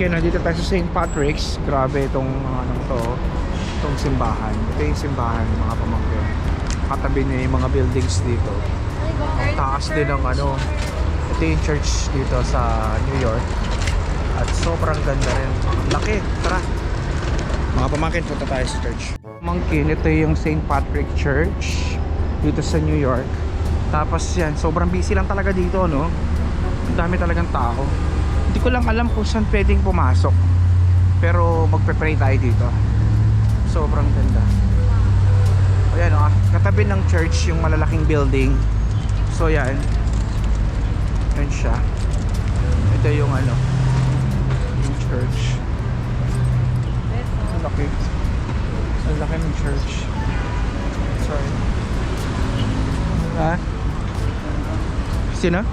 Okay, nandito tayo sa St. Patrick's. Grabe itong itong simbahan. Ito yung simbahan, mga pamangkin. Katabi niya yung mga buildings dito. Ang taas din ng ito yung church dito sa New York. At sobrang ganda rin. Laki. Tara. Mga pamangkin, punta tayo sa church. Pamangkin, ito yung St. Patrick Church dito sa New York. Tapos yan, sobrang busy lang talaga dito, no? Ang dami talagang tao. Hindi ko lang alam kung saan pwedeng pumasok, pero magpe-pray tayo dito. Sobrang ganda. Ayan, katabi ng church yung malalaking building. So yan, yan siya. Ito yung yung church. Ang laki. Ang laki ng church. Sorry. Ha? Sino?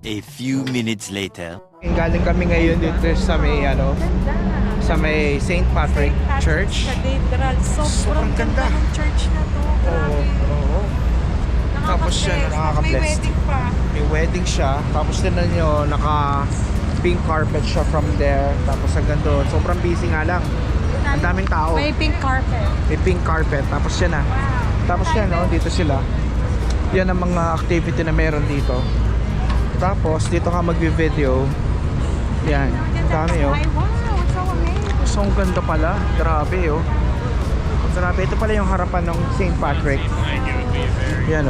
A few minutes later. Galing kami ngayon dito sa may St. Patrick Church. Cathedral. Sobrang ganda ng church na to. Grabe. Oo. Tapos siya nakaka-bless. May wedding pa. May wedding siya. Tapos tingnan nyo, naka pink carpet siya from there. Tapos hanggang doon. Sobrang busy nga lang. Ang daming tao. May pink carpet. May pink carpet. Tapos yan na. Tapos yan, dito sila. Yan ang mga activity na meron dito. Tapos dito ka magvi-video. Yan. Dami Ay, wow. So amazing. So ang ganda pala. Grabe Grabe. Ito pala yung harapan ng St. Patrick. Yan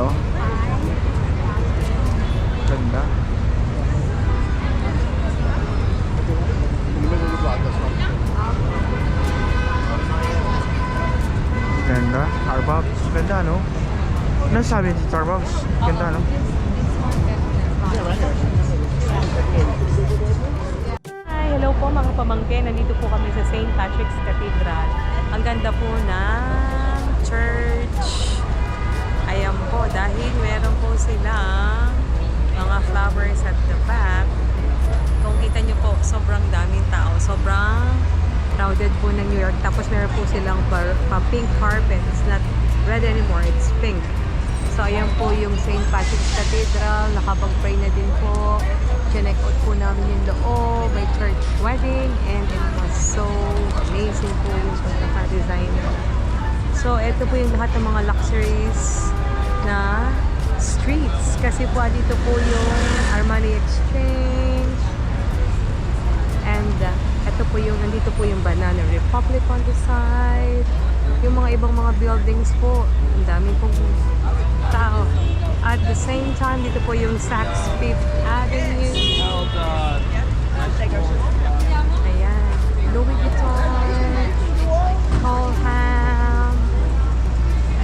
Ganda. Ganda. Starbucks. Ganda, no? Ano sabi ni Starbucks? Ganda, no? Hi, hello po mga pamangkin. Nandito po kami sa St. Patrick's Cathedral. Ang ganda po ng church. Ayan po, dahil meron po silang mga flowers at the back. Kung kita nyo po, sobrang daming tao. Sobrang crowded po ng New York. Tapos meron po silang pink carpet. It's not red anymore, it's pink. So, ayan po yung St. Patrick's Cathedral. Nakapag-pray na din po. Check out po namin yung loob. May church wedding. And it was so amazing po yung pagkaka-design. So, ito po yung lahat ng mga luxuries na streets. Kasi po, dito po yung Armani Exchange. And, ito po yung, nandito po yung Banana Republic on the side. Yung mga ibang mga buildings po. Ang dami pong tao. At the same time, dito po yung Saks Fifth Avenue. Ayan. Louis Vuitton. Colham.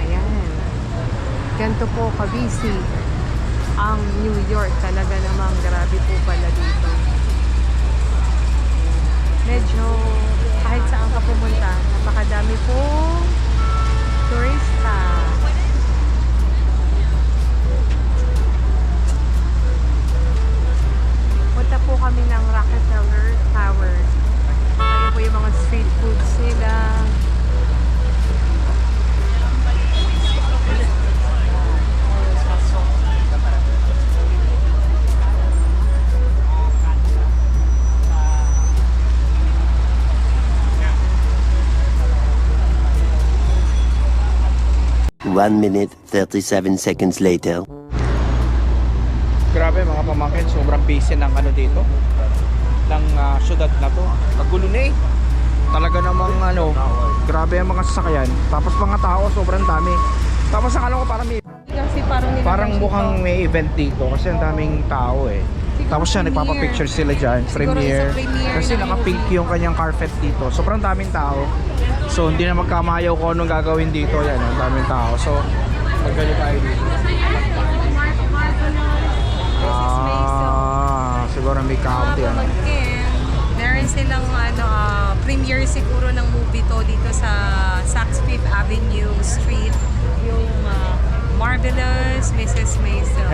Ayan. Ganito po kabisi ang New York. Talaga namang grabe po pala dito. Medyo kahit saan ka pumunta, napakadami po turista. Punta po kami ng Rockefeller Tower. 1 minute 37 seconds later. Grabe mga pamangkin, sobrang busy ng ano dito. Ng syudad na to. Kagulo na eh. Talaga namang ano, grabe ang mga sasakyan. Tapos mga tao, sobrang dami. Tapos akala ko parang mukhang may event dito kasi ang daming tao eh. Tapos siya nagpapapicture sila dyan, premiere. Kasi naka-pink yung kanyang carpet dito. Sobrang daming tao. So hindi na magkamayaw kung anong gagawin dito. Yan, ang daming tao. So magkano tayo dito. Siguro may county ano. Meron silang premiere siguro ng movie to dito sa Saks Fifth Avenue Street. Yung Marvelous Mrs. Maisel.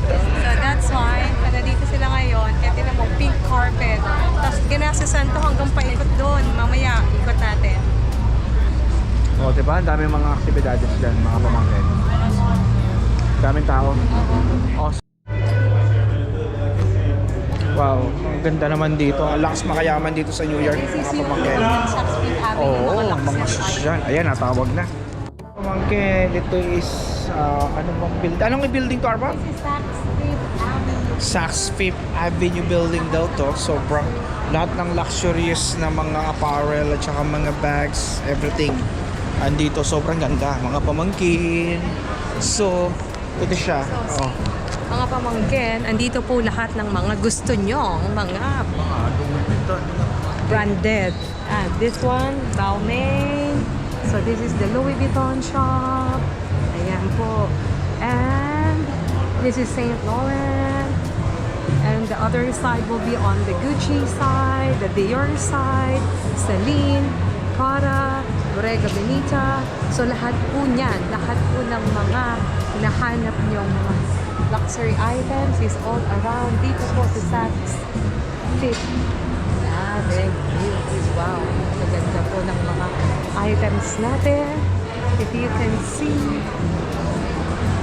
So that's why, dito sila ngayon. Kaya tinan mo, pink carpet. Tapos ginasasan to hanggang paikot doon. Mamaya, ikot natin. O, diba? Ang daming mga aktibidades dyan, mga pamangkin. Daming tao. Oh. Wow, ang ganda naman dito. Ang lakas makayaman dito sa New York, This is mga yung pamangkin. Saks Fifth Avenue, Oo, mga mga luxury sasyan. Ayan, natawag na. Pamangkin, ito is, ano bang building? Anong building to, Arba? This is Saks Fifth Avenue. Saks Fifth Avenue building daw to. Sobrang lahat ng luxurious na mga apparel at saka mga bags, everything. Andito, sobrang ganda. Mga pamangkin. So, ito siya. Oh. Mga pamangkin, andito po lahat ng mga gusto nyong mga branded. This one, Balmain. So this is the Louis Vuitton shop. Ayan po. And this is Saint Laurent. And the other side will be on the Gucci side, the Dior side, Celine, Prada, Bottega Veneta. So lahat po niyan, lahat po ng mga hinahanap nyong mga luxury items is all around dito po sa Saks Fifth Avenue. Wow, maganda po ng mga items natin. If you can see,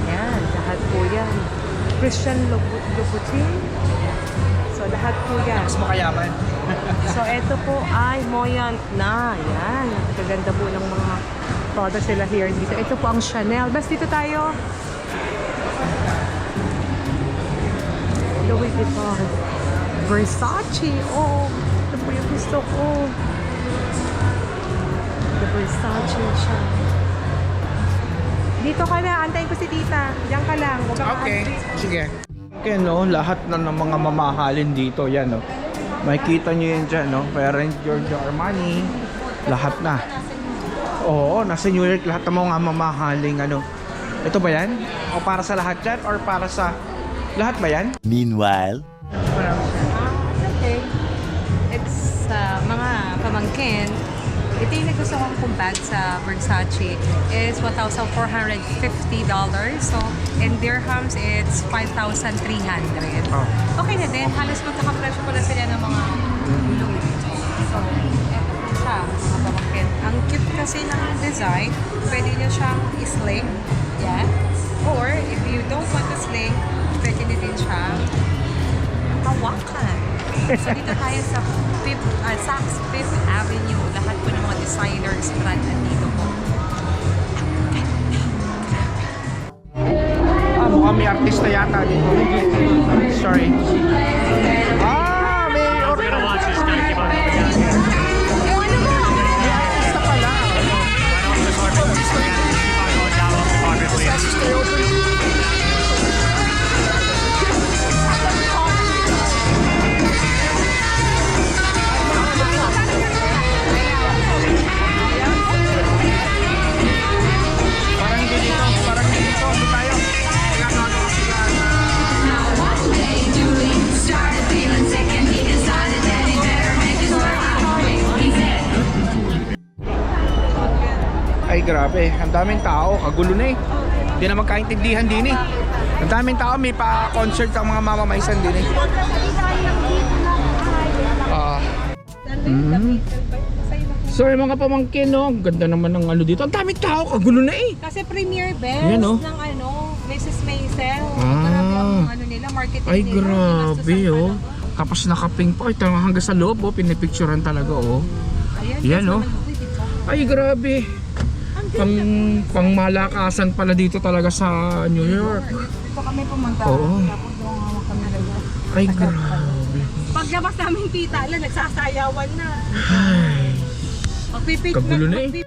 yan, lahat po yan. Christian Louboutin. So lahat po yan. Mas makayaman. So ito po ay Moyant na. Yan, kaganda po ng mga products sila here dito. Ito po ang Chanel. Basta dito tayo. Louis Vuitton. Versace. Oh, ito po yung gusto ko. The Versace siya. Dito ka na. Antayin ko si tita. Diyan ka lang. Huwag kang Okay, aalis. sige. Okay, no, lahat na ng mga mamahalin dito, yan, no. Makikita nyo yan dyan, no. Parent Giorgio Armani, lahat na. Oo, nasa New York, lahat ng mga mamahaling, ano. Ito ba yan? O para sa lahat yan? Or para sa... Lahat ba yan? Meanwhile, Okay. It's mga pamangkin. Ito yung nagusto kong bag sa Versace is $1,450. So, in dirhams, it's 5,300. Oh. Okay na din. Halos magkakapresyo pala sila ng mga Louis Vuitton. So, eto po siya, mga pamangkin. Ang cute kasi ng design. Pwede nyo siyang i-sling. Yan. Or, if you don't want to sling, pwede nyo din siya hawakan. So dito tayo sa Saks Fifth Avenue. Lahat po ng mga designers brand nandito po. Mukhang may artista yata dito. Sorry. May artista pala. Parang dito. Ano tayo? Ay grabe, ang daming tao, kagulo na eh. Hindi na magkaintindihan din eh. Ang daming tao, may pa-concert ang mga mamamaysan din eh. Sorry mga pamangkin, no? Ang ganda naman ng ano dito. Ang daming tao, kagulo na eh. Kasi premiere best Yan, oh. ng Mrs. Maisel. Ah. Grabe ang nila, marketing Ay nila. grabe Ginastusan oh. pa ng- Tapos nakaping pa, ito hanggang sa loob oh, pinipicturean talaga oh. Ayan, Yan, yes, oh. naman, Louis Vuitton. Ay grabe. Ang pang malakasan pala dito talaga sa New York. Dito kami pumunta. Oo. Tapos doon kami nagla. Ay, grabe. Paglabas namin tita, nagsasayawan na. Ay, Magpipik kagulo na eh.